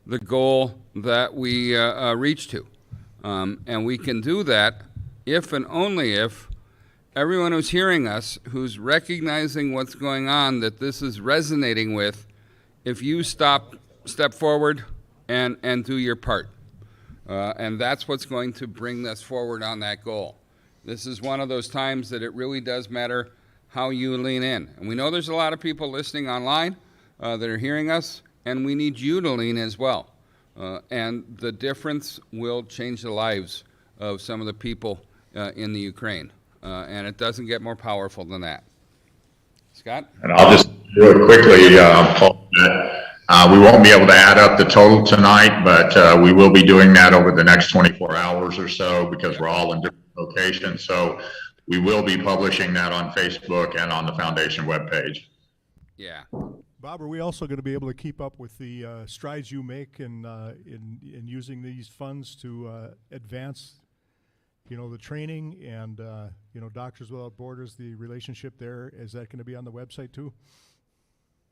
the goal that we reach to. And we can do that if and only if everyone who's hearing us, who's recognizing what's going on, that this is resonating with, if you step forward and do your part. And that's what's going to bring us forward on that goal. This is one of those times that it really does matter how you lean in. And we know there's a lot of people listening online that are hearing us, and we need you to lean as well. And the difference will change the lives of some of the people in the Ukraine. And it doesn't get more powerful than that. Scott? And I'll just do it quickly, Paul. We won't be able to add up the total tonight, but we will be doing that over the next 24 hours or so because we're all in different locations. So we will be publishing that on Facebook and on the foundation webpage. Yeah. Bob, are we also going to be able to keep up with the strides you make in using these funds to advance, the training and, Doctors Without Borders, the relationship there? Is that going to be on the website too?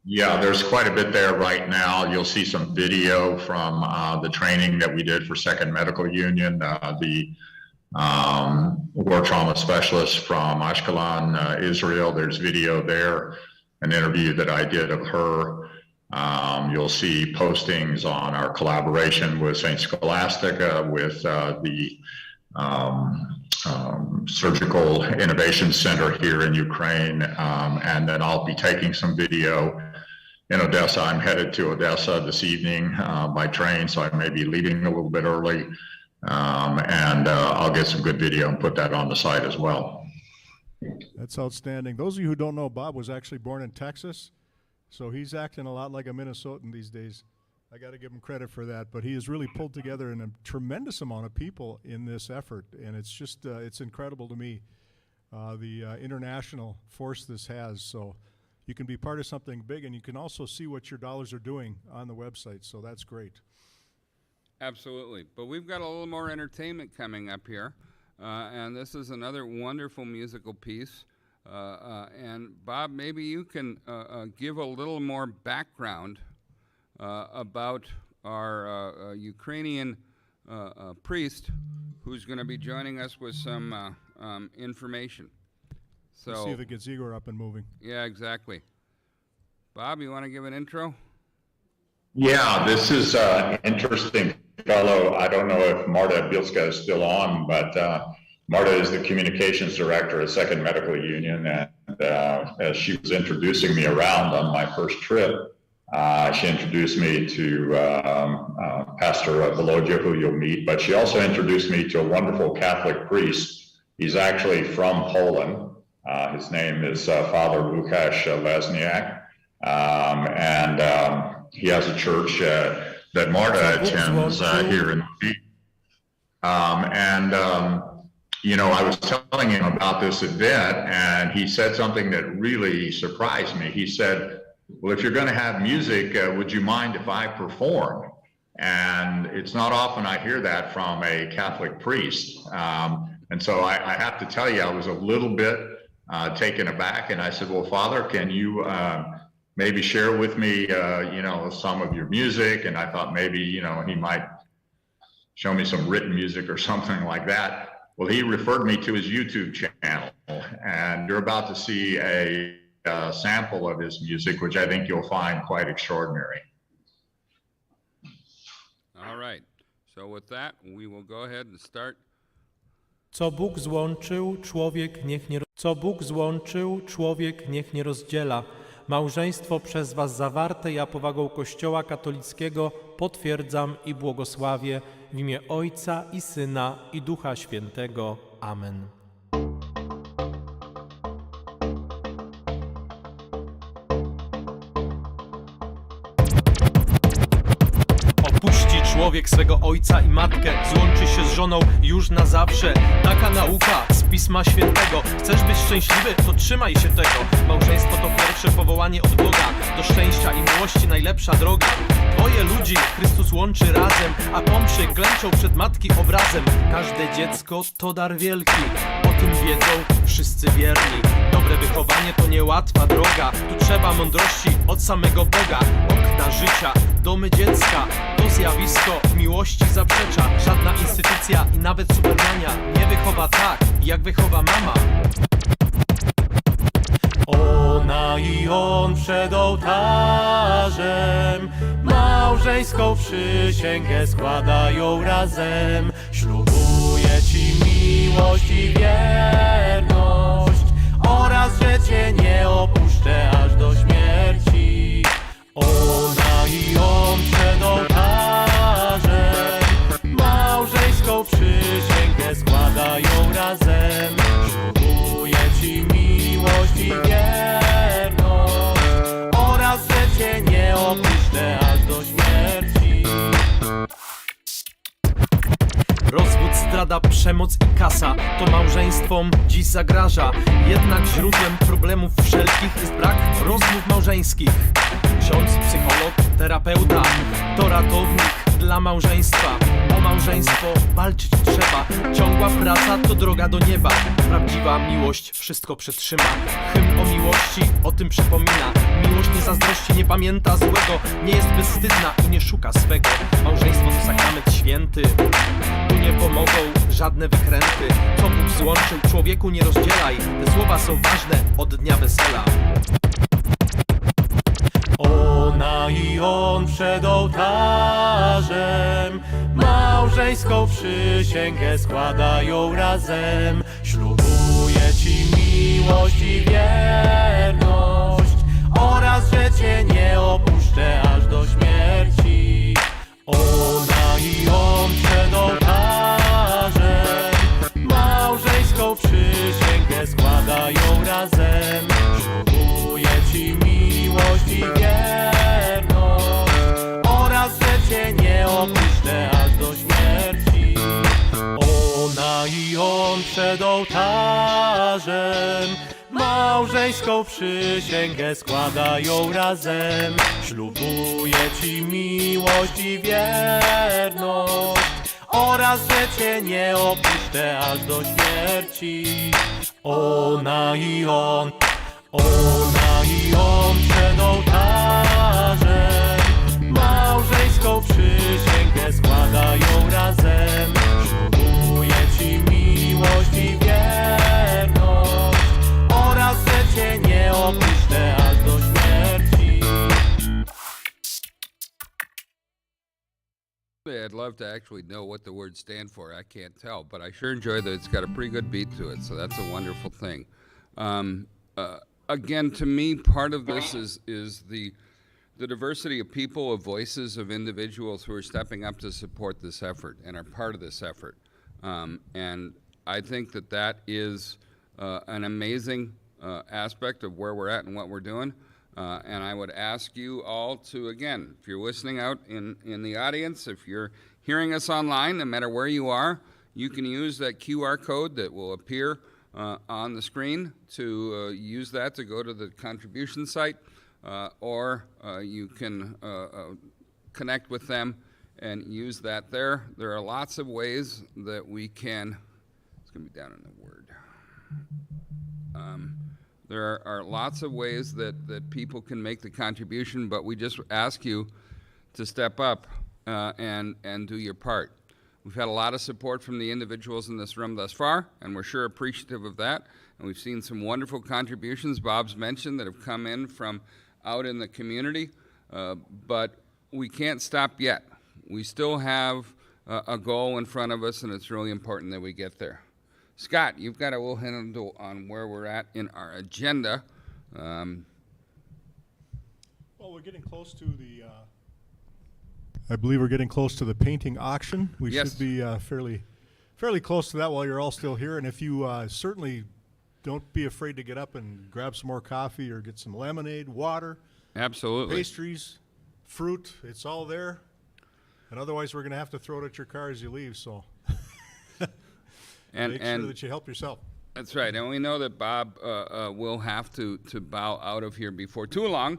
Yeah, there's quite a bit there right now. You'll see some video from the training that we did for Second Medical Union, the war trauma specialist from Ashkelon, Israel. There's video there, an interview that I did of her. You'll see postings on our collaboration with St. Scholastica, with the Surgical Innovation Center here in Ukraine. And then I'll be taking some video in Odessa. I'm headed to Odessa this evening by train, so I may be leaving a little bit early. And I'll get some good video and put that on the site as well. That's outstanding. Those of you who don't know, Bob was actually born in Texas, so he's acting a lot like a Minnesotan these days. I got to give him credit for that, but he has really pulled together a tremendous amount of people in this effort, and it's just, it's incredible to me, the international force this has. So you can be part of something big, and you can also see what your dollars are doing on the website, so that's great. Absolutely. But we've got a little more entertainment coming up here, and this is another wonderful musical piece. And Bob, maybe you can give a little more background about our Ukrainian priest who's going to be joining us with some information. So let's see if it gets Igor up and moving. Yeah, exactly. Bob, you want to give an intro? Yeah, this is an interesting fellow. I don't know if Marta Bielska is still on, but Marta is the communications director at Second Medical Union. And as she was introducing me around on my first trip, she introduced me to Pastor Volodya, who you'll meet, but she also introduced me to a wonderful Catholic priest. He's actually from Poland. His name is Father Łukasz Lesniak, and he has a church that Marta attends here in the I was telling him about this event, and he said something that really surprised me. He said, well, if you're going to have music, would you mind if I perform? And it's not often I hear that from a Catholic priest. And so I have to tell you, I was a little bit taken aback. And I said, well, Father, can you maybe share with me, some of your music? And I thought maybe, he might show me some written music or something like that. Well, he referred me to his YouTube channel, and you're about to see a sample of his music, which I think you'll find quite extraordinary. All right. So with that, we will go ahead and start. Co Bóg złączył, człowiek niech nie rozdziela. Małżeństwo przez was zawarte ja powagą Kościoła katolickiego potwierdzam i błogosławię w imię Ojca i Syna i Ducha Świętego. Amen. Opuści człowiek swego ojca i matkę, złączy się z żoną już na zawsze. Taka nauka z Pisma Świętego. Chcesz być szczęśliwy, to trzymaj się tego. Małżeństwo to pierwsze powołanie od Boga. Do szczęścia i miłości najlepsza droga. Dwoje ludzi Chrystus łączy razem, a pomszy klęczą przed matki obrazem. Każde dziecko to dar wielki, o tym wiedzą wszyscy wierni. Dobre Wychowanie to niełatwa droga, tu trzeba mądrości od samego Boga. Okna życia, domy dziecka, to zjawisko miłości zaprzecza. Żadna instytucja i nawet supermania nie wychowa tak, jak wychowa mama. Ona i on przed ołtarzem małżeńską przysięgę składają razem. Ślubuję ci miłość i wierność oraz, że cię nie opuszczę aż do śmierci. Ona i on przed ołtarzem małżeńską przysięgę składają razem. Ślubuję ci miłość i wierność oraz, że cię nie opuszczę aż do śmierci. Rozwód, zdrada, przemoc i kasa to małżeństwom dziś zagraża. Jednak źródłem problemów wszelkich jest brak rozmów małżeńskich. Ksiądz, psycholog, terapeuta to ratownik dla małżeństwa. O małżeństwo walczyć trzeba. Ciągła praca to droga do nieba. Prawdziwa miłość wszystko przetrzyma. Hymn o miłości o tym przypomina. Miłość nie zazdrości, nie pamięta złego, nie jest bezwstydna i nie szuka swego. Małżeństwo to sakrament święty, tu nie pomogą żadne wykręty. Co Bóg złączył, człowieku nie rozdzielaj. Te słowa są ważne od dnia wesela. Ona i on przed ołtarzem małżeńską przysięgę składają razem. Ślubuję ci miłość i wierność oraz, że cię nie opuszczę aż do śmierci. Ona i on przed ołtarzem małżeńską przysięgę składają razem. Ślubuję ci miłość i wierność oraz, że cię nie opuszczę aż do śmierci. Ona i on przed ołtarzem małżeńską przysięgę składają razem. Ślubuję ci miłość i wierność oraz, że cię nie opuszczę aż do śmierci. Ona i on przed ołtarzem małżeńską przysięgę składają razem. Ślubuję ci miłość i wierność oraz, że cię nie opuszczę aż do śmierci. I'd love to actually know what the words stand for. I can't tell, but I sure enjoy that it's got a pretty good beat to it, so that's a wonderful thing. Again, to me, part of this is the diversity of people, of voices, of individuals who are stepping up to support this effort and are part of this effort. And I think that is an amazing aspect of where we're at and what we're doing. And I would ask you all to, again, if you're listening out in the audience, if you're hearing us online, no matter where you are, you can use that QR code that will appear on the screen to use that to go to the contribution site, or you can connect with them and use that there. There are lots of ways that we can, it's going to be down in the word. There are lots of ways that people can make the contribution, but we just ask you to step up and do your part. We've had a lot of support from the individuals in this room thus far, and we're sure appreciative of that. And we've seen some wonderful contributions Bob's mentioned that have come in from out in the community, but we can't stop yet. We still have a goal in front of us, and it's really important that we get there. Scott, you've got a little handle on where we're at in our agenda. Well, we're getting close to the, I believe we're getting close to the painting auction. We Yes. should be fairly close to that while you're all still here. And if you certainly don't be afraid to get up and grab some more coffee or get some lemonade, water, Absolutely. pastries, fruit, it's all there. And otherwise, we're going to have to throw it at your car as you leave. So make sure that you help yourself. That's right, and we know that Bob will have to bow out of here before too long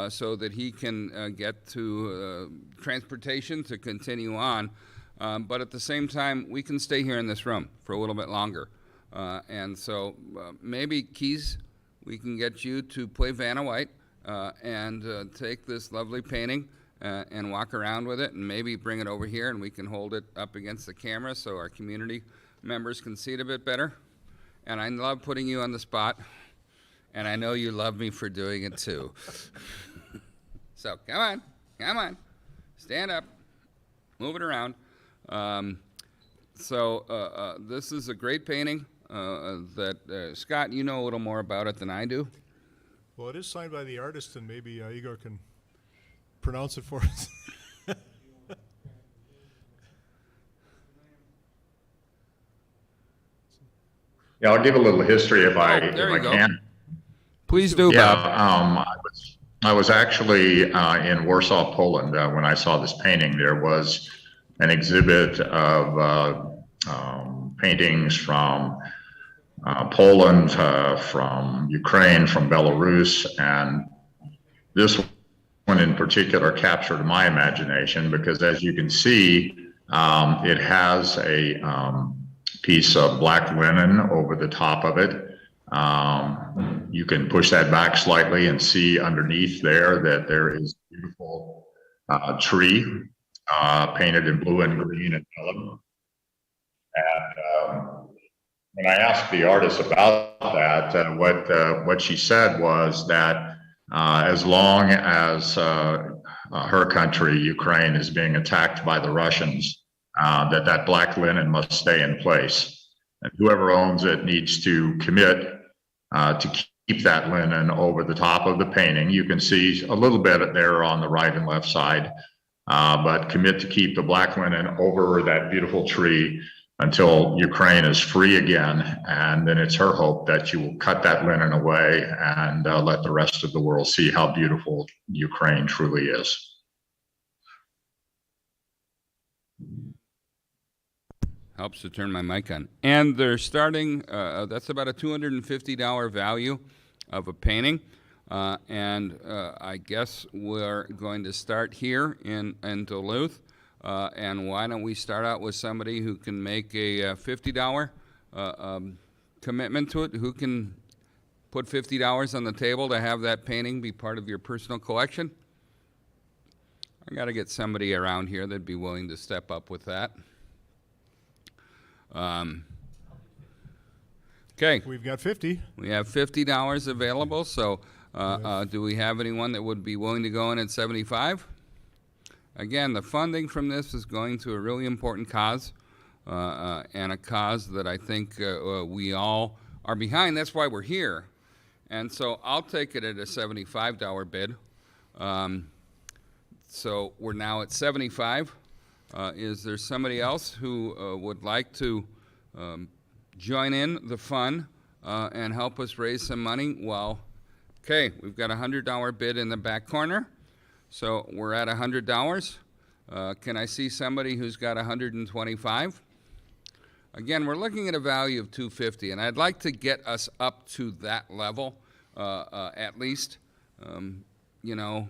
so that he can get to transportation to continue on. But at the same time, we can stay here in this room for a little bit longer. And so maybe, Keys, we can get you to play Vanna White and take this lovely painting and walk around with it and maybe bring it over here and we can hold it up against the camera so our community members can see it a bit better. And I love putting you on the spot, and I know you love me for doing it too. So come on, stand up, move it around. This is a great painting that, Scott, you know a little more about it than I do. Well, it is signed by the artist, and maybe Igor can pronounce it for us. Yeah, I'll give a little history if I go. can. Please do, Yeah, Bob. I was actually in Warsaw, Poland when I saw this painting. There was an exhibit of paintings from Poland, from Ukraine, from Belarus, and this one in particular captured my imagination because, as you can see, it has a piece of black linen over the top of it. You can push that back slightly and see underneath there that there is a beautiful tree painted in blue and green and yellow. And when I asked the artist about that, what she said was that as long as her country, Ukraine, is being attacked by the Russians, that black linen must stay in place. And whoever owns it needs to commit to keep that linen over the top of the painting. You can see a little bit there on the right and left side, but commit to keep the black linen over that beautiful tree until Ukraine is free again. And then it's her hope that you will cut that linen away and let the rest of the world see how beautiful Ukraine truly is. Helps to turn my mic on. And they're starting, that's about a $250 value of a painting. I guess we're going to start here in Duluth. And why don't we start out with somebody who can make a $50 commitment to it, who can put $50 on the table to have that painting be part of your personal collection? I got to get somebody around here that'd be willing to step up with that. Okay. We've got 50. We have $50 available, so do we have anyone that would be willing to go in at 75? Again, the funding from this is going to a really important cause, and a cause that I think we all are behind. That's why we're here. And so I'll take it at a $75 bid. So we're now at 75. Is there somebody else who would like to join in the fun and help us raise some money? Well, okay, we've got a $100 bid in the back corner. So we're at $100. Can I see somebody who's got 125? Again, we're looking at a value of $250, and I'd like to get us up to that level at least. You know,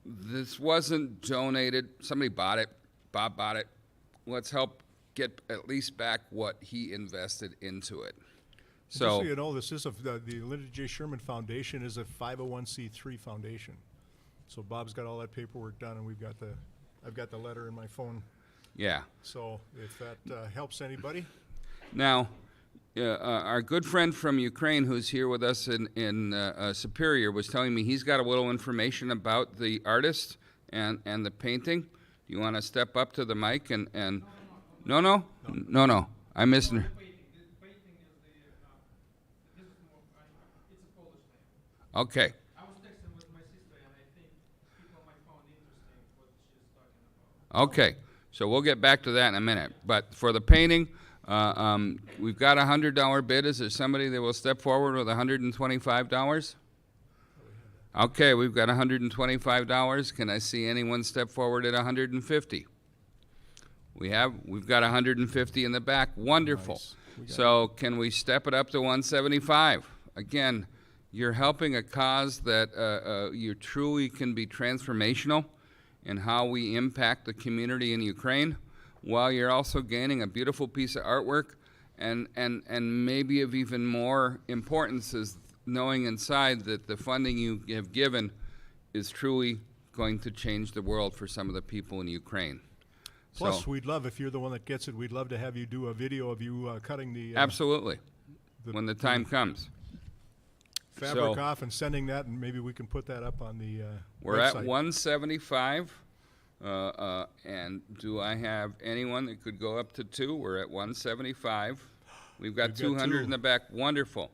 this wasn't donated. Somebody bought it. Bob bought it. Let's help get at least back what he invested into it. Just so you know, this is the Linda J. Sherman Foundation is a 501c3 foundation. So Bob's got all that paperwork done, and I've got the letter in my phone. Yeah. So if that helps anybody. Now, our good friend from Ukraine who's here with us in Superior was telling me he's got a little information about the artist and the painting. Do you want to step up to the mic and No. I missed her. Okay. I was texting with my sister, and I think people might find interesting what she's talking about. Okay, so we'll get back to that in a minute. But for the painting, we've got a $100 bid. Is there somebody that will step forward with $125? Okay, we've got $125. Can I see anyone step forward at $150? We've got $150 in the back. Wonderful. Nice. So can we step it up to $175? Again, you're helping a cause that you truly can be transformational in how we impact the community in Ukraine, while you're also gaining a beautiful piece of artwork And maybe of even more importance is knowing inside that the funding you have given is truly going to change the world for some of the people in Ukraine. Plus, So, we'd love, if you're the one that gets it, we'd love to have you do a video of you cutting the absolutely, when the time comes. fabric So- off and sending that, and maybe we can put that up on the We're website. at 175, and do I have anyone that could go up to 2? We're at 175. We've got We've got 200 2. in the back. Wonderful.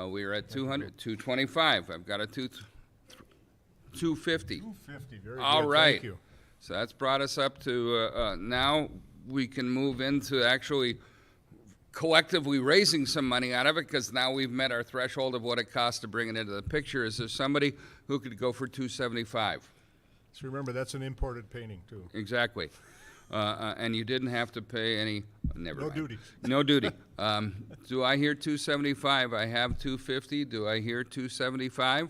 We are at 200, 225. I've got a 250. 250, very All good. right. Thank you. So that's brought us up to, now we can move into actually collectively raising some money out of it, because now we've met our threshold of what it costs to bring it into the picture. Is there somebody who could go for 275? So remember, that's an imported painting, too. Exactly. And you didn't have to pay any, never No mind. duty. No duty. Do I hear 275? I have 250. Do I hear 275?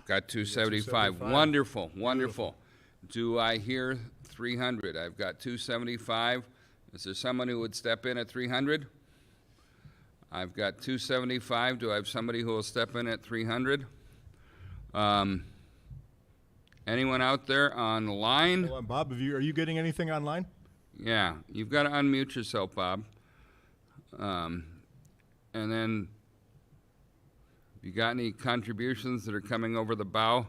Got 275. 275. Wonderful, wonderful. Do I hear 300? I've got 275. Is there someone who would step in at 300? I've got 275. Do I have somebody who will step in at 300? Anyone out there online? Hold on, Bob, are you getting anything online? Yeah, you've got to unmute yourself, Bob. And then, you got any contributions that are coming over the bow?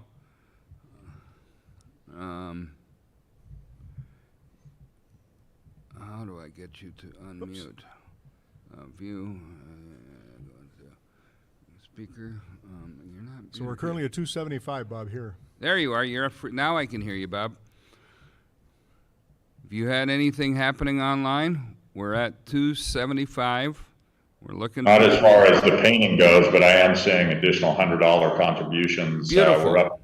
How do I get you to unmute? View, go into speaker. You're not. So we're currently at 275, Bob, here. There you are. You're up for, now I can hear you, Bob. If you had anything happening online, we're at 275. We're looking. Not as far as the painting goes, but I am seeing additional $100 contributions. Beautiful. We're up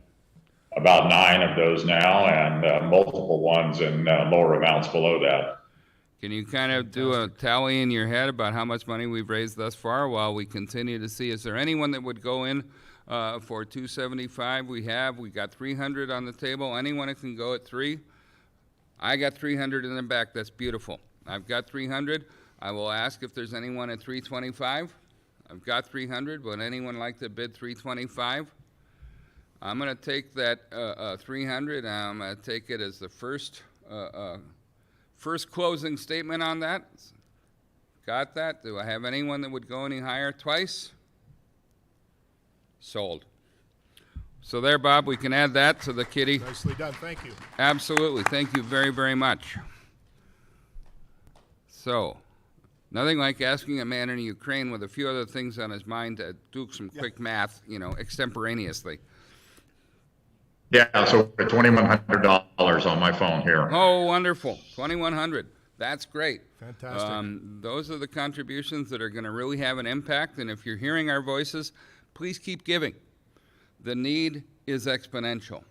about 9 of those now, and multiple ones in lower amounts below that. Can you kind of do a tally in your head about how much money we've raised thus far while we continue to see? Is there anyone that would go in for 275? We got 300 on the table. Anyone that can go at 3? I got 300 in the back. That's beautiful. I've got 300. I will ask if there's anyone at 325. I've got 300. Would anyone like to bid 325? I'm going to take that 300. I'm going to take it as the first closing statement on that. Got that? Do I have anyone that would go any higher? Twice? Sold. So there, Bob, we can add that to the kitty. Nicely done, thank you. Absolutely. Thank you very, very much. So, nothing like asking a man in Ukraine with a few other things on his mind to do some quick math, extemporaneously. Yeah, so we're at $2,100 on my phone here. Oh, wonderful. 2,100. That's great. Fantastic. Those are the contributions that are going to really have an impact. And if you're hearing our voices, please keep giving. The need is exponential.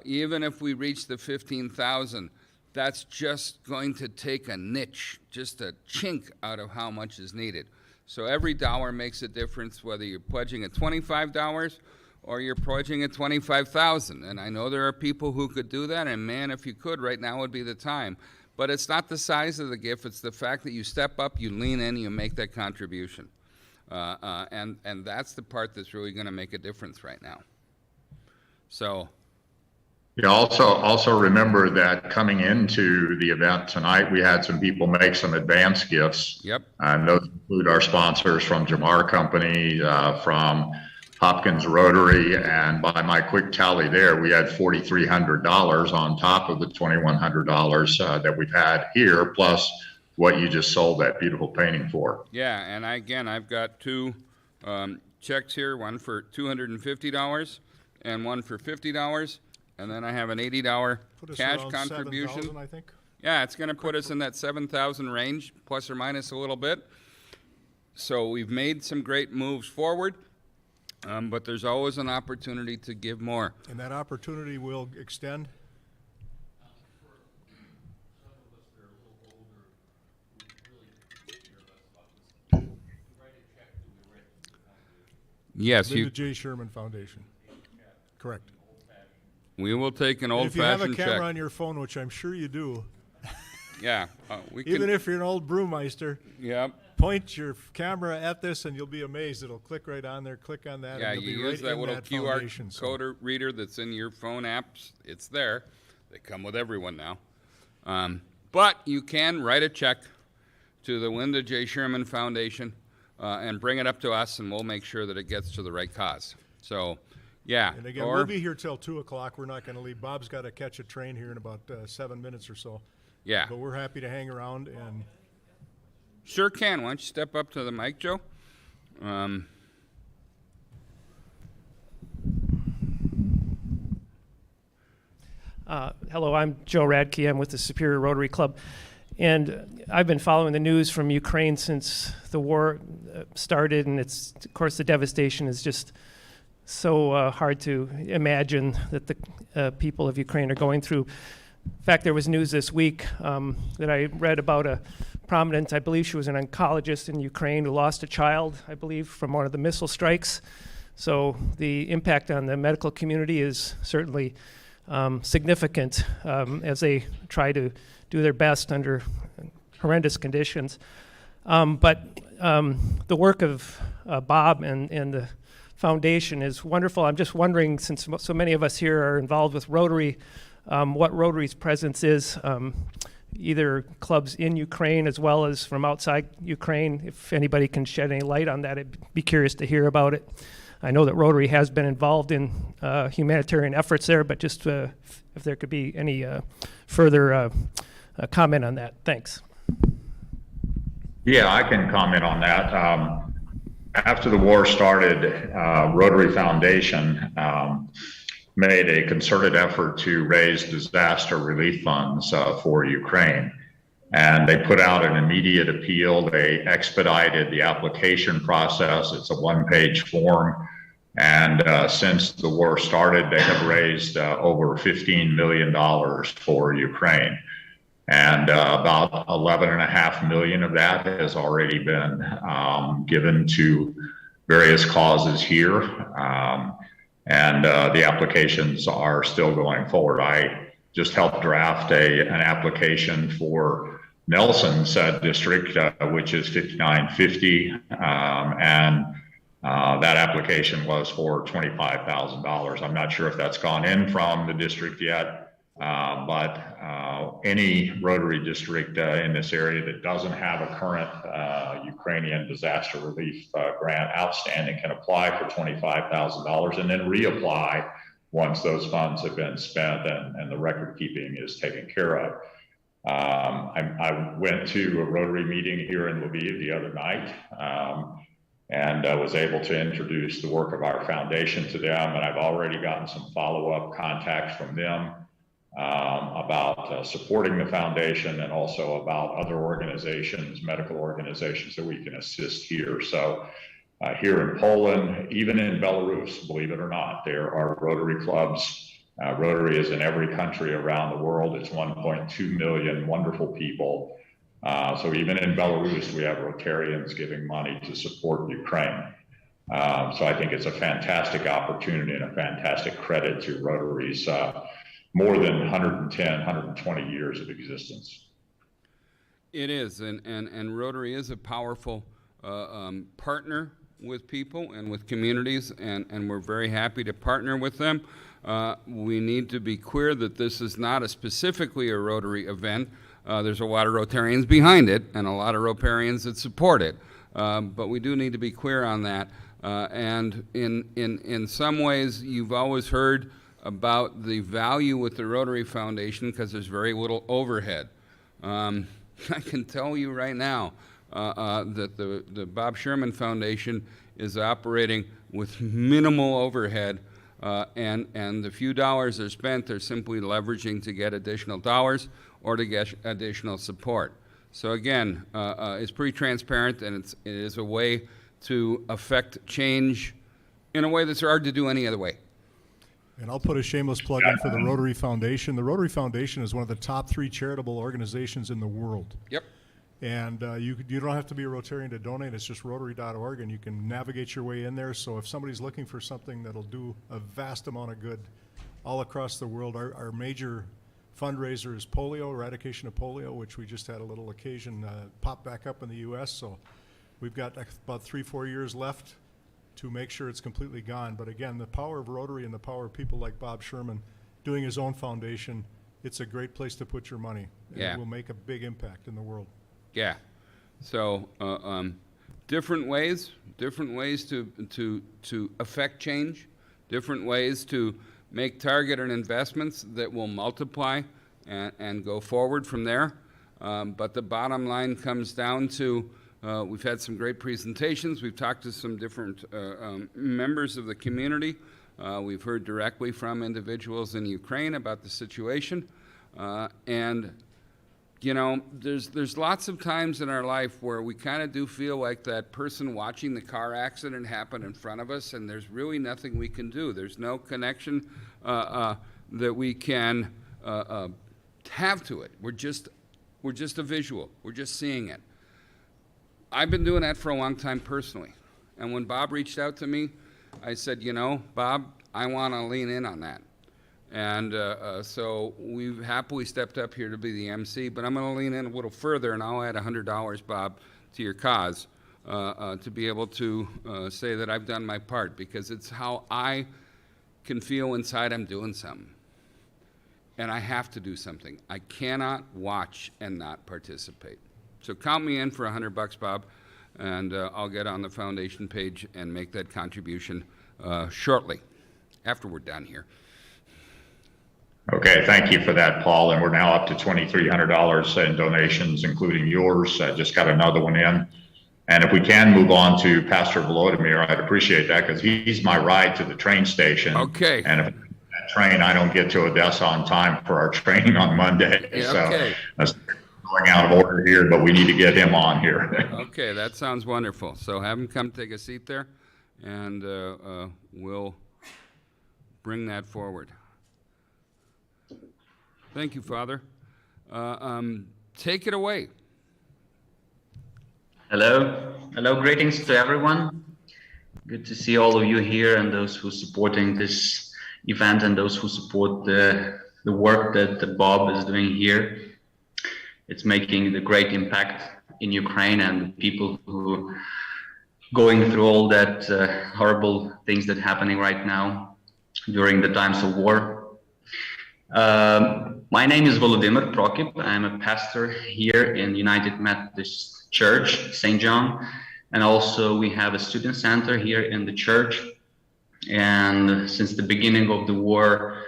Even if we reach the 15,000, that's just going to take a niche, just a chink out of how much is needed. So every dollar makes a difference, whether you're pledging at $25 or you're pledging at 25,000. And I know there are people who could do that, and man, if you could, right now would be the time. But it's not the size of the gift, it's the fact that you step up, you lean in, you make that contribution. And that's the part that's really going to make a difference right now. So, Yeah, also remember that coming into the event tonight, we had some people make some advance gifts. yep, And those include our sponsors from Jamar Company, from Hopkins Rotary, and by my quick tally there, we had $4,300 on top of the $2,100 that we've had here, plus what you just sold that beautiful painting for. yeah, and I've got two checks here, one for $250 and one for $50, and then I have an $80 Put us cash around contribution. 7,000, I think. Yeah, it's going to put us in that 7,000 range, plus or minus a little bit. So we've made some great moves forward, but there's always an opportunity to give more. And that opportunity will extend. Yes, Linda J. Sherman Foundation. Correct. we will take an And if you have a old-fashioned camera check. on your phone, which I'm sure you do, Yeah, we can. Even if you're an old brewmeister, Yep. point your camera at this and you'll be amazed. It'll click right on there. Click on that, Yeah, and you'll you be use right that in little that QR foundation. So, code reader that's in your phone apps. It's there. They come with everyone now. But you can write a check to the Linda J. Sherman Foundation and bring it up to us, and we'll make sure that it gets to the right cause. So, yeah. and again, we'll be here till 2 o'clock. We're not going to leave. Bob's got to catch a train here in about 7 minutes or so. Yeah. But we're happy to hang around. And Sure can. Why don't you step up to the mic, Joe? Hello, I'm Joe Radke. I'm with the Superior Rotary Club. And I've been following the news from Ukraine since the war started, and it's, of course, the devastation is just so hard to imagine that the people of Ukraine are going through. In fact, there was news this week that I read about a prominent, I believe she was an oncologist in Ukraine who lost a child, I believe, from one of the missile strikes. So the impact on the medical community is certainly significant as they try to do their best under horrendous conditions. But the work of Bob and the foundation is wonderful. I'm just wondering, since so many of us here are involved with Rotary, what Rotary's presence is, either clubs in Ukraine as well as from outside Ukraine. If anybody can shed any light on that, I'd be curious to hear about it. I know that Rotary has been involved in humanitarian efforts there, but just if there could be any further comment on that. Thanks. Yeah, I can comment on that. After the war started, Rotary Foundation made a concerted effort to raise disaster relief funds for Ukraine. And they put out an immediate appeal. They expedited the application process. It's a one-page form. And since the war started, they have raised over $15 million for Ukraine. And about 11.5 million of that has already been given to various causes here. And the applications are still going forward. I just helped draft an application for Nelson's district, which is 5950, and that application was for $25,000. I'm not sure if that's gone in from the district yet, but any Rotary district in this area that doesn't have a current Ukrainian disaster relief grant outstanding can apply for $25,000 and then reapply once those funds have been spent and the record keeping is taken care of. I went to a Rotary meeting here in Lviv the other night and was able to introduce the work of our foundation to them. And I've already gotten some follow-up contacts from them about supporting the foundation and also about other organizations, medical organizations that we can assist here. So here in Poland, even in Belarus, believe it or not, there are Rotary clubs. Rotary is in every country around the world. It's 1.2 million wonderful people. So even in Belarus, we have Rotarians giving money to support Ukraine. So I think it's a fantastic opportunity and a fantastic credit to Rotary's more than 110, 120 years of existence. It is, and Rotary is a powerful partner with people and with communities, and we're very happy to partner with them. We need to be clear that this is not specifically a Rotary event. There's a lot of Rotarians behind it and a lot of Rotarians that support it, but we do need to be clear on that. And in some ways, you've always heard about the value with the Rotary Foundation because there's very little overhead. I can tell you right now that the Bob Sherman Foundation is operating with minimal overhead, and the few dollars they're spent, they're simply leveraging to get additional dollars or to get additional support. So again, it's pretty transparent, and it is a way to affect change in a way that's hard to do any other way. And I'll put a shameless plug in for the Rotary Foundation. The Rotary Foundation is one of the top 3 charitable organizations in the world. Yep. And you don't have to be a Rotarian to donate. It's just Rotary.org, and you can navigate your way in there. So if somebody's looking for something that'll do a vast amount of good all across the world, our major fundraiser is polio, eradication of polio, which we just had a little occasion pop back up in the U.S. So we've got about 3-4 years left to make sure it's completely gone. But again, the power of Rotary and the power of people like Bob Sherman doing his own foundation, it's a great place to put your money. And Yeah. it will make a big impact in the world. Yeah. So different ways to affect change, different ways to make targeted investments that will multiply and go forward from there. But the bottom line comes down to we've had some great presentations. We've talked to some different members of the community. We've heard directly from individuals in Ukraine about the situation. And you know, there's lots of times in our life where we kind of do feel like that person watching the car accident happen in front of us, and there's really nothing we can do. There's no connection that we can have to it. We're just a visual. We're just seeing it. I've been doing that for a long time personally. And when Bob reached out to me, I said, you know, Bob, I want to lean in on that. And so we've happily stepped up here to be the MC, but I'm going to lean in a little further, and I'll add $100, Bob, to your cause to be able to say that I've done my part, because it's how I can feel inside I'm doing something. And I have to do something. I cannot watch and not participate. So count me in for $100, Bob, and I'll get on the foundation page and make that contribution shortly, after we're done here. Okay, thank you for that, Paul. And we're now up to $2,300 in donations, including yours. I just got another one in. And if we can move on to Pastor Volodymyr, I'd appreciate that, because he's my ride to the train station. Okay. And if that train, I don't get to Odessa on time for our training on Monday. Yeah, so okay. that's going out of order here, but we need to get him on here. Okay, that sounds wonderful. So have him come take a seat there, and we'll bring that forward. Thank you, Father. Take it away. Hello, greetings to everyone. Good to see all of you here, and those who are supporting this event, and those who support the work that Bob is doing here. It's making the great impact in Ukraine, and the people who going through all that horrible things that are happening right now during the times of war. My name is Volodymyr Prokip. I'm a pastor here in United Methodist Church, St. John, and also we have a student center here in the church. And since the beginning of the war,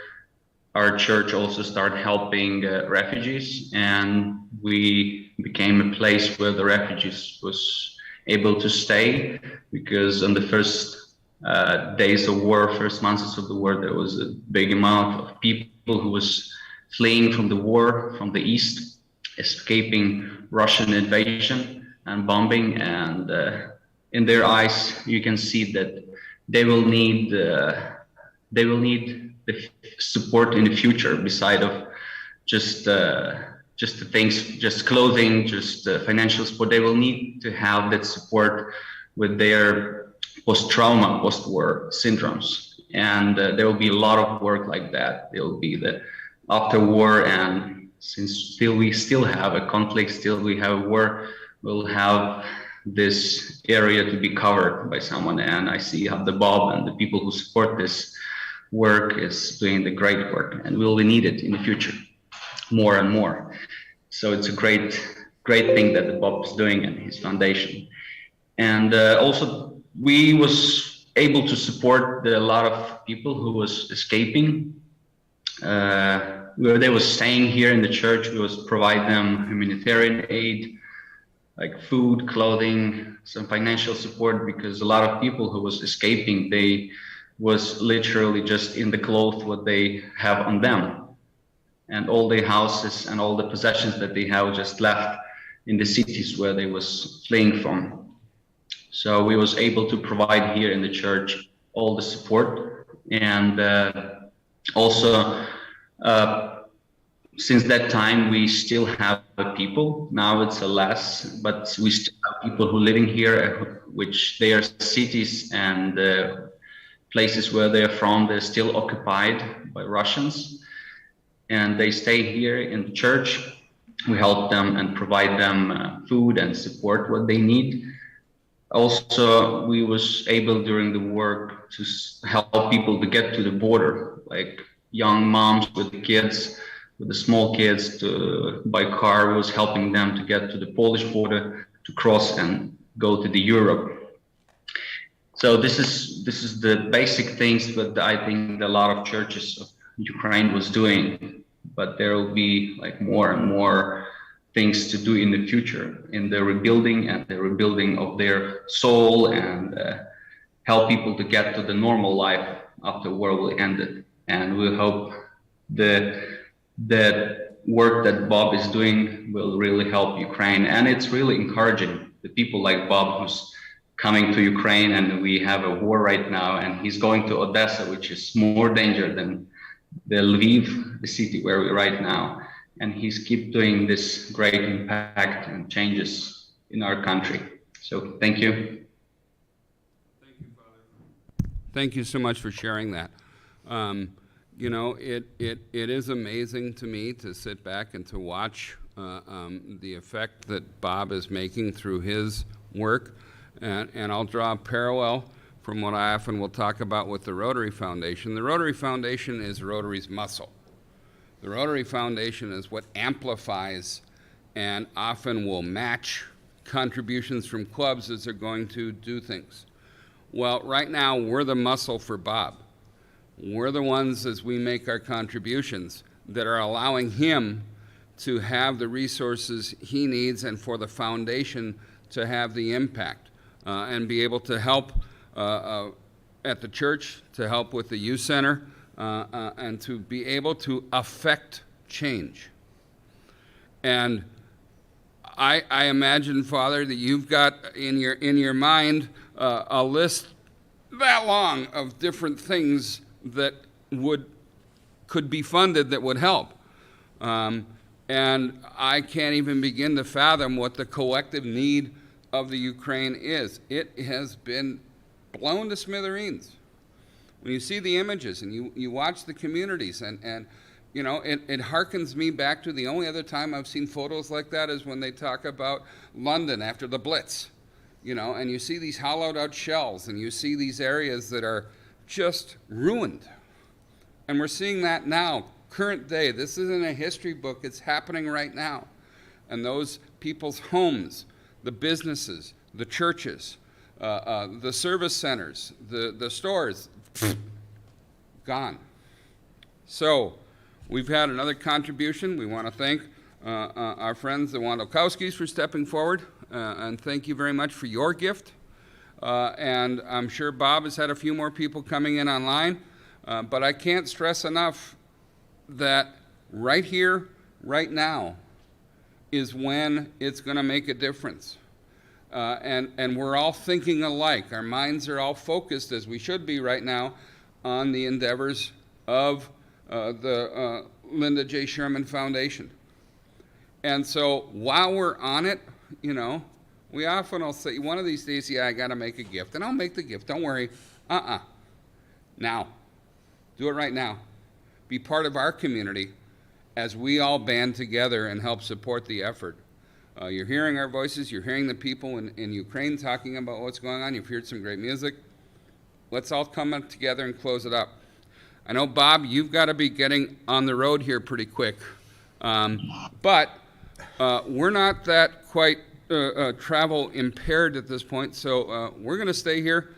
our church also started helping refugees, and we became a place where the refugees was able to stay, because on the first days of war, first months of the war, there was a big amount of people who was fleeing from the war from the east, escaping Russian invasion and bombing, and in their eyes you can see that they will need the support in the future, beside of just the things, just clothing, just financial support. They will need to have that support with their post-trauma, post-war syndromes, and there will be a lot of work like that. There will be the after war, and since we still have a conflict, still we have a war, we'll have this area to be covered by someone. And I see how the Bob and the people who support this work is doing the great work, and we'll need it in the future more and more. So it's a great thing that the Bob is doing and his foundation. And also we was able to support a lot of people who was escaping. Where they was staying here in the church, we was provide them humanitarian aid, like food, clothing, some financial support, because a lot of people who was escaping, they was literally just in the clothes what they have on them, and all their houses and all the possessions that they have just left in the cities where they was fleeing from. So we was able to provide here in the church all the support, and also since that time we still have people. Now it's a less, but we still have people who living here, which their cities and places where they're from, they're still occupied by Russians. and they stay here in the church. We help them and provide them food and support what they need. Also, we was able during the work to help people to get to the border, like young moms with the kids, with the small kids, by car was helping them to get to the Polish border, to cross and go to the Europe. So this is the basic things that I think a lot of churches of Ukraine was doing, but there will be like more and more things to do in the future in the rebuilding and the rebuilding of their soul, and help people to get to the normal life after war will end. And we hope that work that Bob is doing will really help Ukraine. And it's really encouraging the people like Bob who's coming to Ukraine, and we have a war right now, and he's going to Odessa, which is more danger than the Lviv, the city where we're right now. And he's keep doing this great impact and changes in our country. So thank you. Thank you, Father. Thank you so much for sharing that. You know, it is amazing to me to sit back and to watch the effect that Bob is making through his work. And I'll draw a parallel from what I often will talk about with the Rotary Foundation. The Rotary Foundation is Rotary's muscle. The Rotary Foundation is what amplifies and often will match contributions from clubs as they're going to do things. Well, right now, we're the muscle for Bob. We're the ones, as we make our contributions, that are allowing him to have the resources he needs and for the foundation to have the impact and be able to help at the church, to help with the youth center, and to be able to affect change. And I imagine, Father, that you've got in your mind a list that long of different things that could be funded that would help. And I can't even begin to fathom what the collective need of the Ukraine is. It has been blown to smithereens. When you see the images and you watch the communities, and you know, it harkens me back to the only other time I've seen photos like that is when they talk about London after the Blitz, you know, and you see these hollowed out shells and you see these areas that are just ruined. And we're seeing that now, current day. This isn't a history book, it's happening right now. And those people's homes, the businesses, the churches, the service centers, the stores, gone. So we've had another contribution. We want to thank our friends, the Wandolkowskis, for stepping forward, and thank you very much for your gift. And I'm sure Bob has had a few more people coming in online, but I can't stress enough that right here, right now, is when it's going to make a difference. And we're all thinking alike. Our minds are all focused, as we should be right now, on the endeavors of the Linda J. Sherman Foundation. And so while we're on it, you know, we often will say, one of these days, yeah, I got to make a gift. And I'll make the gift. Don't worry. Now. Do it right now. Be part of our community as we all band together and help support the effort. You're hearing our voices. You're hearing the people in Ukraine talking about what's going on. You've heard some great music. Let's all come up together and close it up. I know, Bob, you've got to be getting on the road here pretty quick. But we're not that quite travel impaired at this point, so we're going to stay here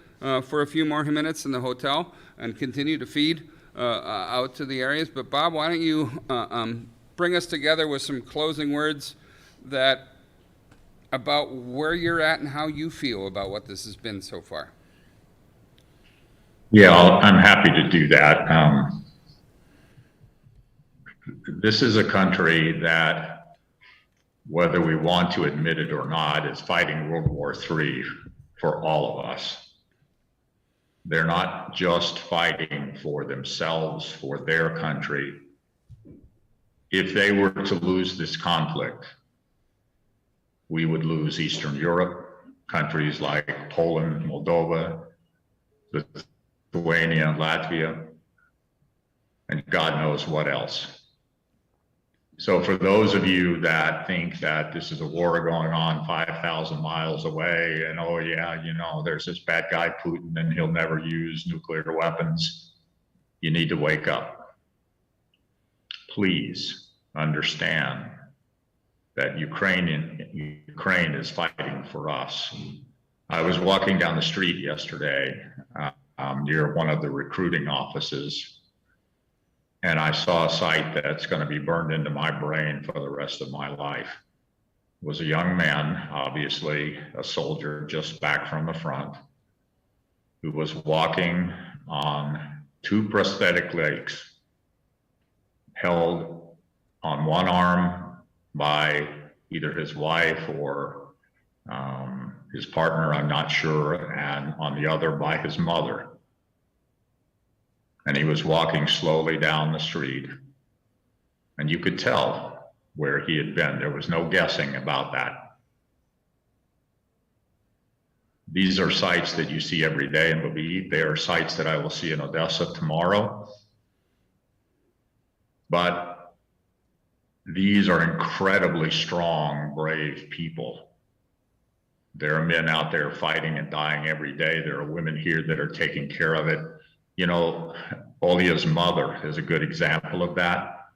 for a few more minutes in the hotel and continue to feed out to the areas. But Bob, why don't you bring us together with some closing words that about where you're at and how you feel about what this has been so far. Yeah, I'm happy to do that. This is a country that, whether we want to admit it or not, is fighting World War III for all of us. They're not just fighting for themselves, for their country. If they were to lose this conflict, we would lose Eastern Europe, countries like Poland, Moldova, Lithuania, Latvia, and God knows what else. So for those of you that think that this is a war going on 5,000 miles away, and oh yeah, you know, there's this bad guy Putin and he'll never use nuclear weapons, you need to wake up. Please understand that Ukraine is fighting for us. I was walking down the street yesterday near one of the recruiting offices, and I saw a sight that's going to be burned into my brain for the rest of my life. It was a young man, obviously a soldier just back from the front, who was walking on 2 prosthetic legs, held on one arm by either his wife or his partner, I'm not sure, and on the other by his mother. And he was walking slowly down the street, and you could tell where he had been. There was no guessing about that. These are sights that you see every day, and they are sights that I will see in Odessa tomorrow. But these are incredibly strong, brave people. There are men out there fighting and dying every day. There are women here that are taking care of it. You know, Olia's mother is a good example of that.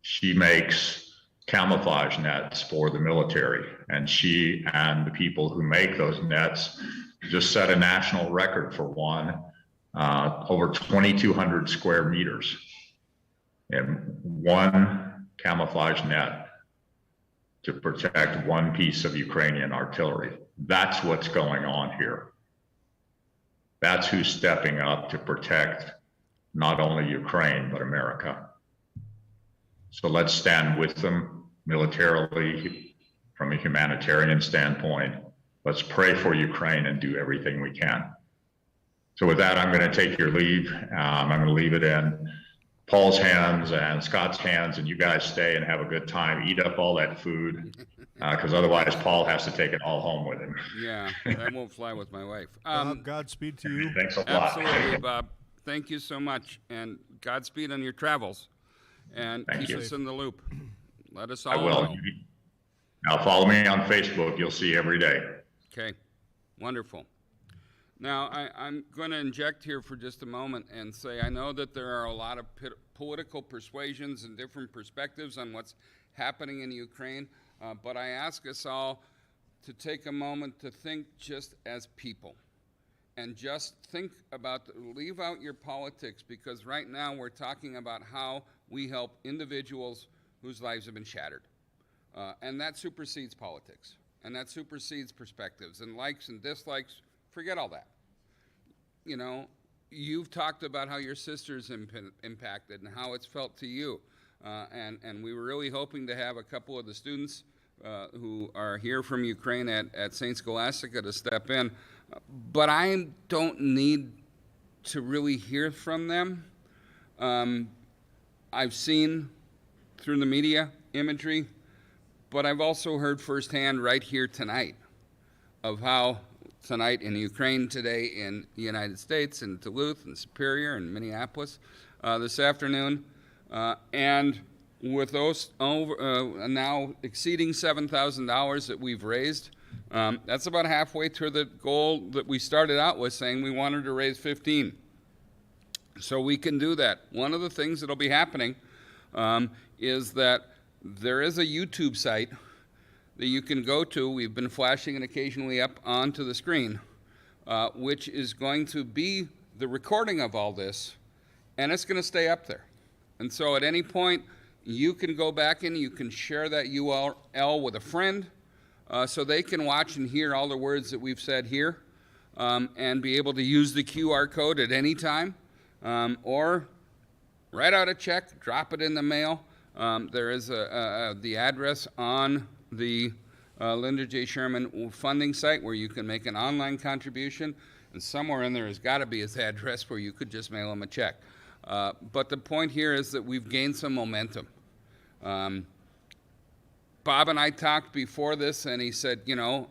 She makes camouflage nets for the military, and she and the people who make those nets just set a national record for one, over 2,200 square meters in one camouflage net to protect one piece of Ukrainian artillery. That's what's going on here. That's who's stepping up to protect not only Ukraine, but America. So let's stand with them militarily, from a humanitarian standpoint. Let's pray for Ukraine and do everything we can. So with that, I'm going to take your leave. I'm going to leave it in Paul's hands and Scott's hands, and you guys stay and have a good time. Eat up all that food, because otherwise Paul has to take it all home with him. Yeah, that won't fly with my wife. Godspeed to you. Thanks a lot. Absolutely, Bob. Thank you so much, and Godspeed on your travels. And Thank keep you. us in the loop. Let us I all will. know. Now follow me on Facebook. You'll see every day. Okay, wonderful. Now, I'm going to inject here for just a moment and say I know that there are a lot of political persuasions and different perspectives on what's happening in Ukraine, but I ask us all to take a moment to think just as people and just think about, leave out your politics, because right now we're talking about how we help individuals whose lives have been shattered. And that supersedes politics, and that supersedes perspectives and likes and dislikes. Forget all that. You know, you've talked about how your sister's impacted and how it's felt to you. And we were really hoping to have a couple of the students who are here from Ukraine at St. Scholastica to step in. But I don't need to really hear from them. I've seen through the media imagery, but I've also heard firsthand right here tonight of how tonight in Ukraine, today in the United States, in Duluth and Superior and Minneapolis, this afternoon, and with those now exceeding $7,000 that we've raised, that's about halfway to the goal that we started out with, saying we wanted to raise 15. So we can do that. One of the things that'll be happening is that there is a YouTube site that you can go to. We've been flashing it occasionally up onto the screen, which is going to be the recording of all this, and it's going to stay up there. And so at any point, you can go back and you can share that URL with a friend, so they can watch and hear all the words that we've said here, and be able to use the QR code at any time, or write out a check, drop it in the mail. There is the address on the Linda J. Sherman funding site where you can make an online contribution, and somewhere in there has got to be his address where you could just mail him a check. But the point here is that we've gained some momentum. Bob and I talked before this, and he said, you know,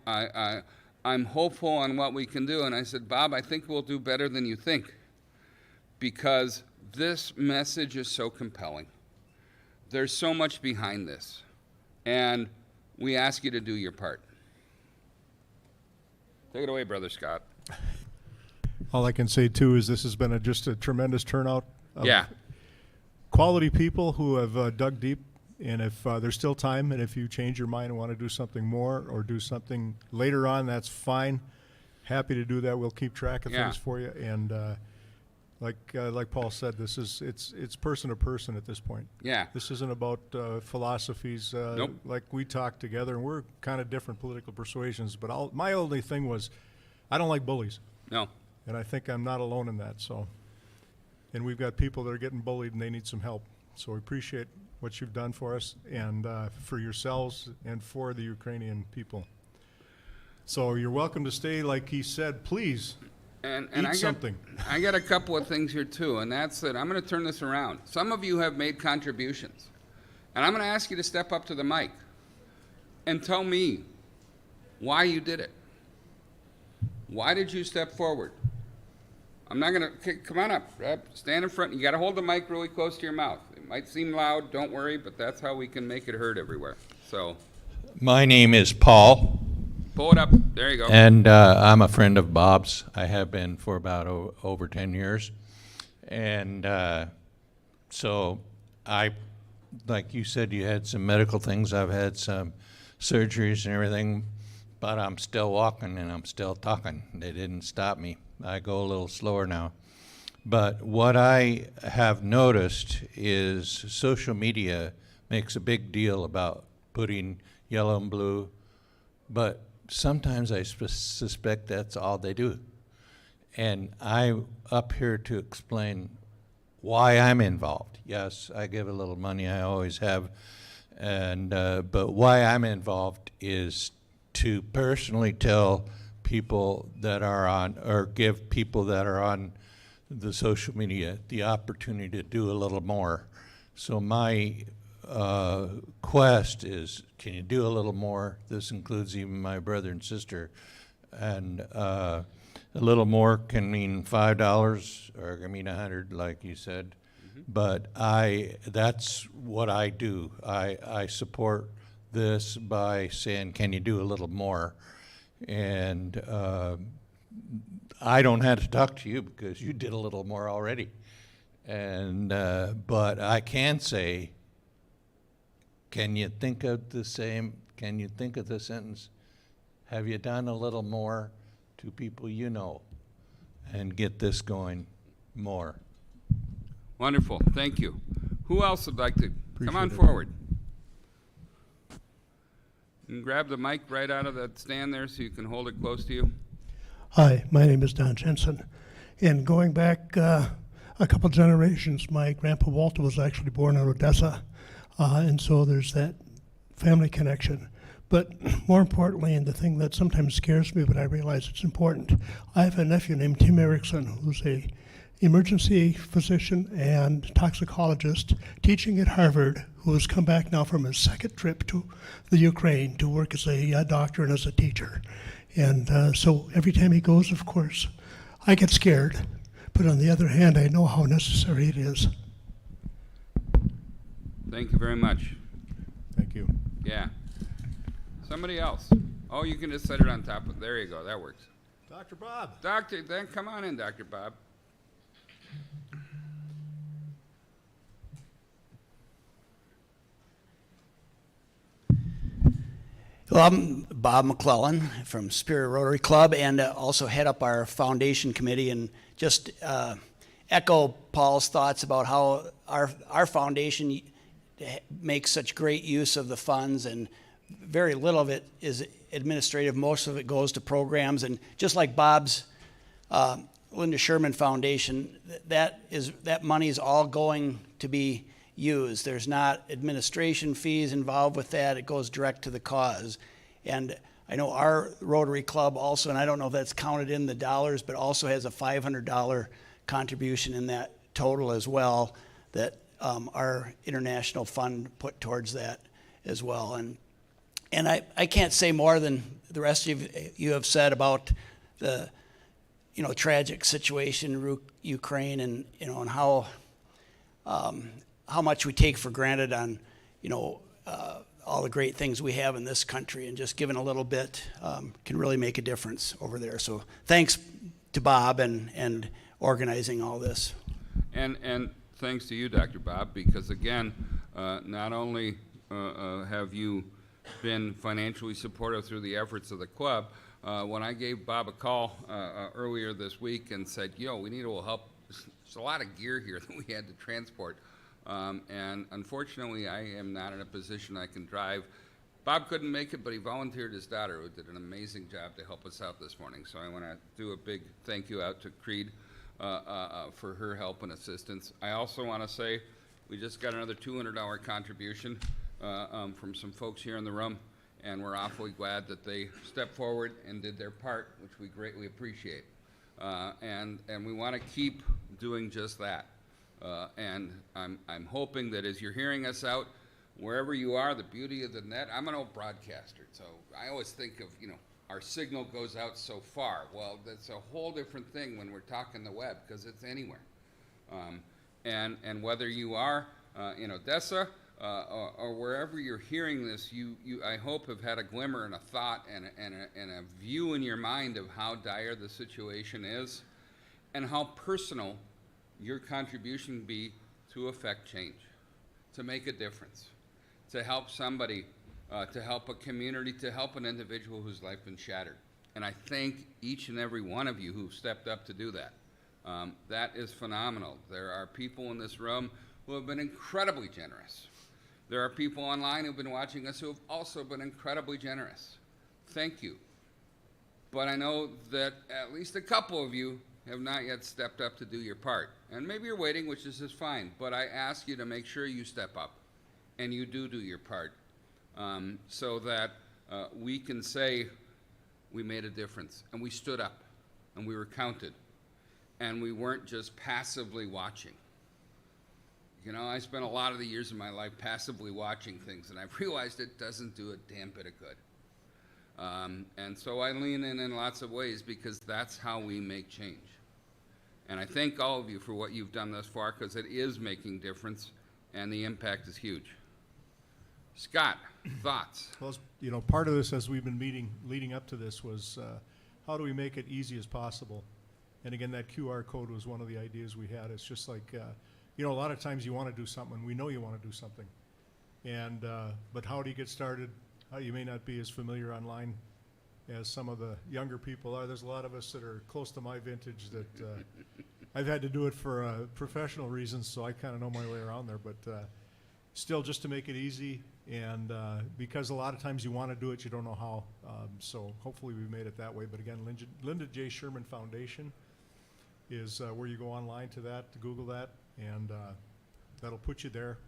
I'm hopeful on what we can do. And I said, Bob, I think we'll do better than you think, because this message is so compelling. there's so much behind this, and we ask you to do your part. Take it away, Brother Scott. All I can say too is this has been just a tremendous turnout of Yeah. quality people who have dug deep. And if there's still time, and if you change your mind and want to do something more or do something later on, that's fine. Happy to do that. We'll keep track of Yeah. things for you. And like Paul said, it's person to person at this point. Yeah. This isn't about philosophies. Nope. Like we talk together, and we're kind of different political persuasions. But my only thing was, I don't like bullies. No. And I think I'm not alone in that. So, and we've got people that are getting bullied and they need some help. So we appreciate what you've done for us and for yourselves and for the Ukrainian people. So you're welcome to stay, like he said. Please And eat something. I got a couple of things here too, and that's that I'm going to turn this around. Some of you have made contributions, and I'm going to ask you to step up to the mic and tell me why you did it. Why did you step forward? I'm not going to, come on up, stand in front. You got to hold the mic really close to your mouth. It might seem loud, don't worry, but that's how we can make it heard everywhere. So, My name is Paul, pull it up. There you go. and I'm a friend of Bob's. I have been for about over 10 years. And so like you said, you had some medical things. I've had some surgeries and everything, but I'm still walking and I'm still talking. They didn't stop me. I go a little slower now. But what I have noticed is social media makes a big deal about putting yellow and blue, but sometimes I suspect that's all they do. And I'm up here to explain why I'm involved. Yes, I give a little money, I always have, and but why I'm involved is to personally tell people that are on, or give people that are on the social media the opportunity to do a little more. So my quest is, can you do a little more? This includes even my brother and sister. And a little more can mean $5 or it can mean 100, like you said. But that's what I do. I support this by saying, can you do a little more? And I don't have to talk to you because you did a little more already. And but I can say, can you think of the same? Can you think of the sentence? Have you done a little more to people you know, and get this going more? Wonderful. Thank you. Who else would like to come on Appreciate it. forward? And grab the mic right out of that stand there so you can hold it close to you. Hi, my name is Don Jensen. And going back a couple generations, my grandpa Walter was actually born in Odessa. And so there's that family connection. But more importantly, and the thing that sometimes scares me, but I realize it's important, I have a nephew named Tim Erickson, who's a emergency physician and toxicologist teaching at Harvard, who has come back now from his second trip to the Ukraine to work as a doctor and as a teacher. And so every time he goes, of course, I get scared. But on the other hand, I know how necessary it is. Thank you very much. Thank you. Yeah. Somebody else. Oh, you can just set it on top of, there you go, that works. Dr. Bob. Doctor, then come on in, Dr. Bob. Well, I'm Bob McClellan from Superior Rotary Club and also head up our foundation committee, and just echo Paul's thoughts about how our foundation makes such great use of the funds, and very little of it is administrative. Most of it goes to programs, and just like Bob's Linda Sherman Foundation, that money is all going to be used. There's not administration fees involved with that. It goes direct to the cause. And I know our Rotary Club also, and I don't know if that's counted in the dollars, but also has a $500 contribution in that total as well, that our international fund put towards that as well. And I can't say more than the rest of you have said about the tragic situation in Ukraine, and and how how much we take for granted on, all the great things we have in this country, and just giving a little bit can really make a difference over there. So thanks to Bob and organizing all this. And thanks to you, Dr. Bob, because again, not only have you been financially supportive through the efforts of the club, when I gave Bob a call earlier this week and said, we need a little help. There's a lot of gear here that we had to transport. And unfortunately, I am not in a position I can drive. Bob couldn't make it, but he volunteered his daughter, who did an amazing job to help us out this morning. So I want to do a big thank you out to Creed for her help and assistance. I also want to say we just got another $200 contribution from some folks here in the room, and we're awfully glad that they stepped forward and did their part, which we greatly appreciate. And we want to keep doing just that. And I'm hoping that as you're hearing us out, wherever you are, the beauty of the net, I'm an old broadcaster, so I always think of, our signal goes out so far. Well, that's a whole different thing when we're talking the web, because it's anywhere. And whether you are in Odessa or wherever you're hearing this, you I hope have had a glimmer and a thought and a view in your mind of how dire the situation is and how personal your contribution be to affect change, to make a difference, to help somebody, to help a community, to help an individual whose life been shattered. And I thank each and every one of you who stepped up to do that. That is phenomenal. There are people in this room who have been incredibly generous. There are people online who've been watching us who have also been incredibly generous. Thank you. But I know that at least a couple of you have not yet stepped up to do your part. And maybe you're waiting, which is just fine, but I ask you to make sure you step up and you do your part so that we can say we made a difference and we stood up and we were counted and we weren't just passively watching. I spent a lot of the years of my life passively watching things, and I've realized it doesn't do a damn bit of good. And so I lean in lots of ways because that's how we make change. And I thank all of you for what you've done thus far, because it is making difference and the impact is huge. Scott, thoughts? Well, part of this, as we've been leading up to this, was how do we make it easy as possible? And again, that QR code was one of the ideas we had. It's just like, a lot of times you want to do something, and we know you want to do something. And but how do you get started? You may not be as familiar online as some of the younger people are. There's a lot of us that are close to my vintage that I've had to do it for professional reasons, so I kind of know my way around there. But still, just to make it easy, and because a lot of times you want to do it, you don't know how. So hopefully we made it that way. But again, Linda J. Sherman Foundation is where you go online to that, to Google that, and that'll put you there.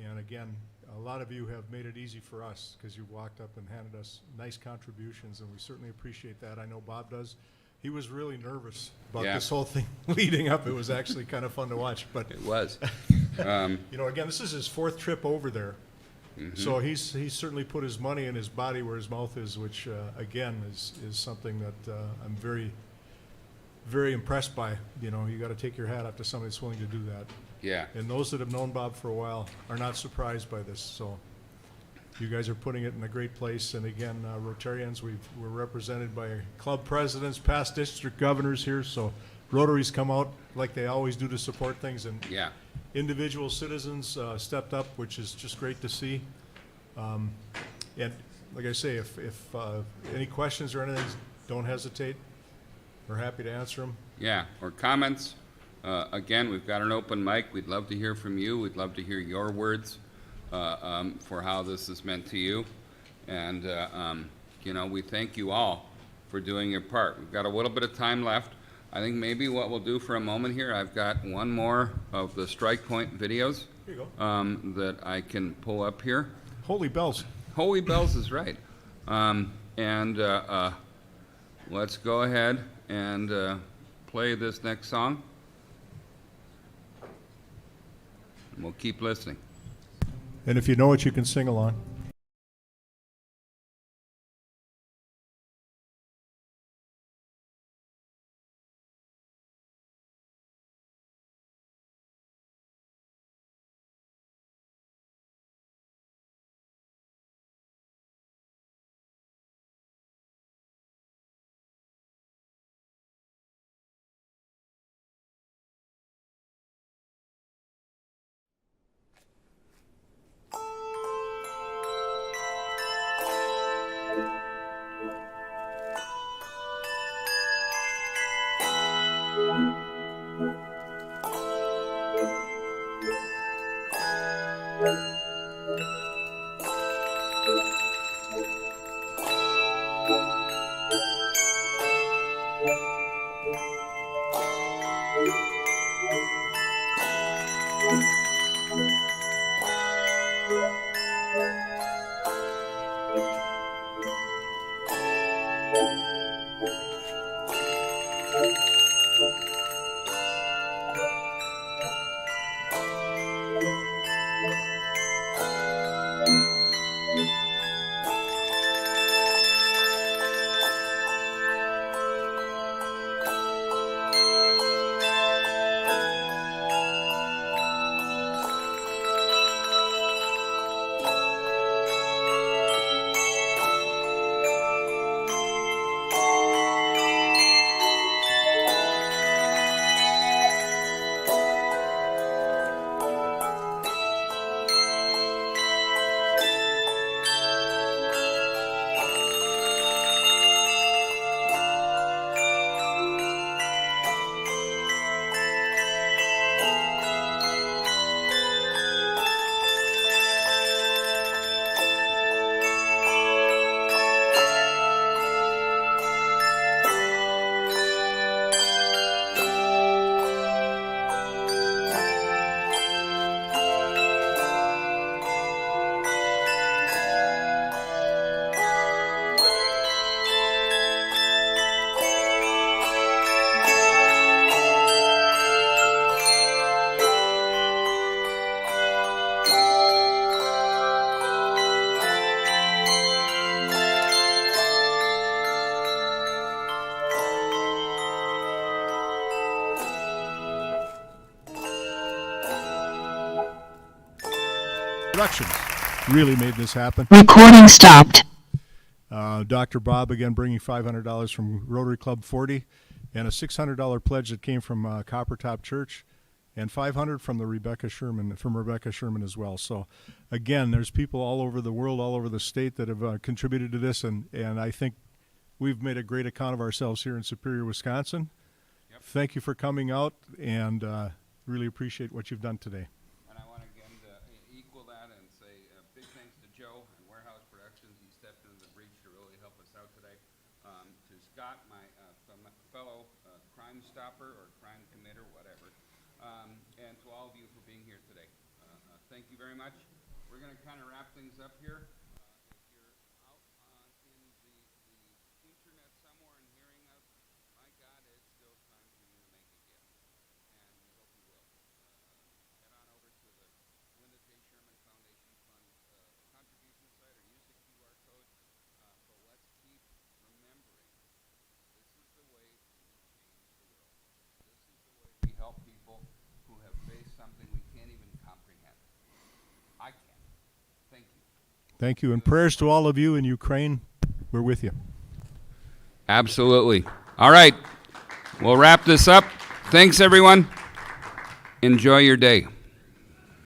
And again, a lot of you have made it easy for us because you've walked up and handed us nice contributions, and we certainly appreciate that. I know Bob does. He was really nervous about this whole thing leading up. It was actually kind of fun to watch. But It was. again, this is his 4th trip over there. Mm-hmm. So he's certainly put his money in his body where his mouth is, which, again, is something that I'm very, very impressed by. You got to take your hat off to somebody that's willing to do that. Yeah. And those that have known Bob for a while are not surprised by this. So you guys are putting it in a great place. And again, Rotarians, we're represented by club presidents, past district governors here. So Rotaries come out like they always do to support things. And individual citizens stepped up, which is just great to see. And like I say, if any questions or anything, don't hesitate. We're happy to answer them. Yeah, or comments. Again, we've got an open mic. We'd love to hear from you. We'd love to hear your words for how this is meant to you. And, we thank you all for doing your part. We've got a little bit of time left. I think maybe what we'll do for a moment here, I've got one more of the Strike Point videos Here you go. that I can pull up here. Holy bells. Holy bells is right. Let's go ahead and play this next song. And we'll keep listening. And if you know it, you can sing along. Productions really made this happen. Recording stopped. Dr. Bob again bringing $500 from Rotary Club 40 and a $600 pledge that came from Coppertop Church and $500 from Rebecca Sherman as well. So again, there's people all over the world, all over the state that have contributed to this, and I think we've made a great account of ourselves here in Superior, Wisconsin. Yep. Thank you for coming out, and really appreciate what you've done today. And I want to again equal that and say big thanks to Joe and Warehouse Productions. He stepped into the breach to really help us out today. To Scott, my fellow crime stopper or crime committer, whatever. And to all of you for being here today. Thank you very much. We're going to kind of wrap things up here. If you're out in the internet somewhere and hearing us, my God, it's still time for you to make a gift. And we hope you will. Head on over to the Linda J. Sherman Foundation Fund contribution site or use the QR code. But let's keep remembering, this is the way we change the world. This is the way we help people who have faced something we can't even comprehend. I can't. Thank you. Thank you, and prayers to all of you in Ukraine. We're with you. Absolutely. All right. We'll wrap this up. Thanks, everyone. Enjoy your day.